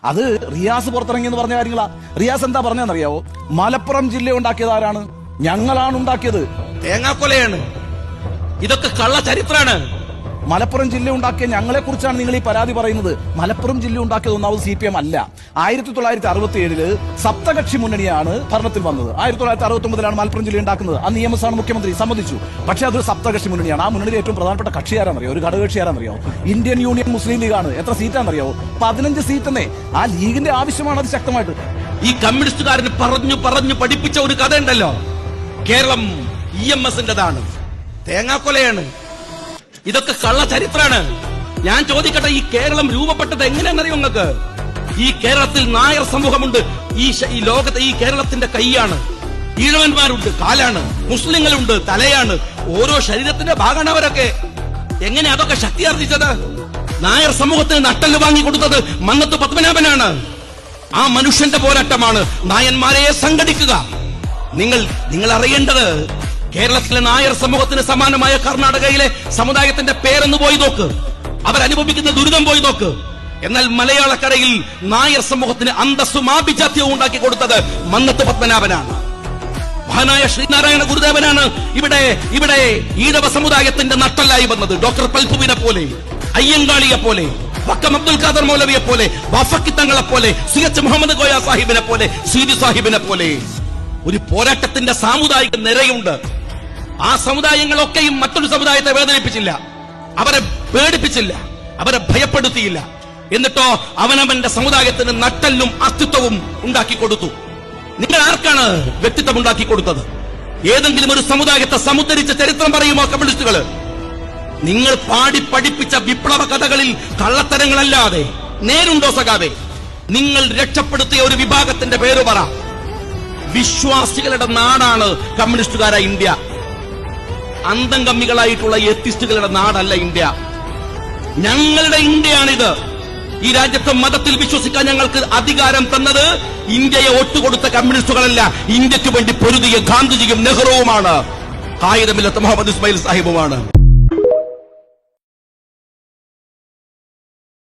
അത് റിയാസ് പുറത്തിറങ്ങി എന്ന് പറഞ്ഞ കാര്യങ്ങളാ. റിയാസ് എന്താ പറഞ്ഞതെന്നറിയാവോ? മലപ്പുറം ജില്ല ഉണ്ടാക്കിയത് ആരാണ്? ഞങ്ങളാണ് ഉണ്ടാക്കിയത്. തേങ്ങാക്കൊലയാണ്. ഇതൊക്കെ കള്ള ചരിത്രമാണ്. മലപ്പുറം ജില്ല ഉണ്ടാക്കിയ ഞങ്ങളെ കുറിച്ചാണ് നിങ്ങൾ ഈ പരാതി പറയുന്നത്. മലപ്പുറം ജില്ല ഉണ്ടാക്കിയത് ഒന്നാമത് CPM അല്ല. 1967 സപ്തകക്ഷി മുന്നണിയാണ് ഭരണത്തിൽ വന്നത്. 1969 മലപ്പുറം ജില്ല ഉണ്ടാക്കുന്നത്. അന്ന് EMS ആണ് മുഖ്യമന്ത്രി, സമ്മതിച്ചു. പക്ഷേ അതൊരു സപ്തകക്ഷി മുന്നണിയാണ്. ആ മുന്നണിയിൽ ഏറ്റവും പ്രധാനപ്പെട്ട കക്ഷി ആരാന്നറിയോ? ഒരു ഘടകകക്ഷി ആരാന്നറിയോ? ഇന്ത്യൻ യൂണിയൻ മുസ്ലിം ലീഗാണ്. എത്ര സീറ്റാണെന്നറിയോ? 15 സീറ്റെന്നേ. ആ ലീഗിന്റെ ആവശ്യമാണ് അത് ശക്തമായിട്ട്. ഈ കമ്മ്യൂണിസ്റ്റുകാരന് പറഞ്ഞു പഠിപ്പിച്ച ഒരു കഥ ഉണ്ടല്ലോ, കേരളം EMSന്റേതാണ്, തേങ്ങാക്കൊലയാണ്. ഇതൊക്കെ കള്ള ചരിത്രമാണ്. ഞാൻ ചോദിക്കട്ടെ, ഈ കേരളം രൂപപ്പെട്ടത് എങ്ങനെയാണെന്നറിയോ നിങ്ങൾക്ക്? ഈ കേരളത്തിൽ നായർ സമൂഹമുണ്ട്. ഈ ലോകത്തെ ഈ കേരളത്തിന്റെ കൈയാണ്. ഈഴവന്മാരുണ്ട്, കാലാണ്. മുസ്ലിങ്ങളുണ്ട്, തലയാണ്. ഓരോ ശരീരത്തിന്റെ ഭാഗമാണ് അവരൊക്കെ. എങ്ങനെ അതൊക്കെ ശക്തിയാർജിച്ചത്? നായർ സമൂഹത്തിന് നട്ടല് വാങ്ങിക്കൊടുത്തത് മന്നത്ത് പത്മനാഭനാണ്. ആ മനുഷ്യന്റെ പോരാട്ടമാണ് നായന്മാരെ സംഘടിക്കുക. നിങ്ങൾ അറിയേണ്ടത്, കേരളത്തിലെ നായർ സമൂഹത്തിന് സമാനമായ കർണാടകയിലെ സമുദായത്തിന്റെ പേരൊന്ന് പോയി നോക്ക്. അവരനുഭവിക്കുന്ന ദുരിതം പോയി നോക്ക്. എന്നാൽ മലയാളക്കരയിൽ നായർ സമൂഹത്തിന് അന്തസ്സും ആഭിജാത്യവും ഉണ്ടാക്കി കൊടുത്തത് മന്നത്ത് പത്മനാഭനാണ്. മഹാനായ ശ്രീനാരായണ ഗുരുദേവനാണ് ഇവിടെ ഈഴവ സമുദായത്തിന്റെ നട്ടല്ലായി വന്നത്. ഡോക്ടർ പൽപുവിനെ പോലെ, അയ്യങ്കാളിയെ പോലെ, വക്കം അബ്ദുൽ ഖാദർ മൗലവിയെ പോലെ, വഫക്കി തങ്ങളെ പോലെ, CH മുഹമ്മദ് കോയ സാഹിബിനെ പോലെ, സീതി സാഹിബിനെ പോലെ ഒരു പോരാട്ടത്തിന്റെ സാമുദായിക നിരയുണ്ട്. ആ സമുദായങ്ങളൊക്കെയും മറ്റൊരു സമുദായത്തെ വേദനിപ്പിച്ചില്ല, അവരെ പേടിപ്പിച്ചില്ല, അവരെ ഭയപ്പെടുത്തിയില്ല. എന്നിട്ടോ അവനവന്റെ സമുദായത്തിന് നട്ടല്ലും അസ്തിത്വവും ഉണ്ടാക്കി കൊടുത്തു. നിങ്ങൾ ആർക്കാണ് വ്യക്തിത്വം ഉണ്ടാക്കി കൊടുത്തത്? ഏതെങ്കിലും ഒരു സമുദായത്തെ സമുദ്ധരിച്ച ചരിത്രം പറയുമോ കമ്മ്യൂണിസ്റ്റുകൾ? നിങ്ങൾ പാടി പഠിപ്പിച്ച വിപ്ലവ കഥകളിൽ കള്ളത്തരങ്ങളല്ലാതെ നേരുണ്ടോ സഖാവേ? നിങ്ങൾ രക്ഷപ്പെടുത്തിയ ഒരു വിഭാഗത്തിന്റെ പേര് പറ. വിശ്വാസികളുടെ നാടാണ് കമ്മ്യൂണിസ്റ്റുകാരായ ഇന്ത്യ. അന്തം കമ്മികളായിട്ടുള്ള എത്തിസ്റ്റുകളുടെ നാടല്ല ഇന്ത്യ. ഞങ്ങളുടെ ഇന്ത്യയാണിത്. ഈ രാജ്യത്തെ മതത്തിൽ വിശ്വസിക്കാൻ ഞങ്ങൾക്ക് അധികാരം തന്നത് ഇന്ത്യയെ ഒട്ടുകൊടുത്ത കമ്മ്യൂണിസ്റ്റുകളല്ല, ഇന്ത്യക്ക് വേണ്ടി പൊരുതിയ ഗാന്ധിജിയും നെഹ്റുവുമാണ്, കായികമില്ലാത്ത മുഹമ്മദ് ഇസ്മായിൽ സാഹിബുമാണ്.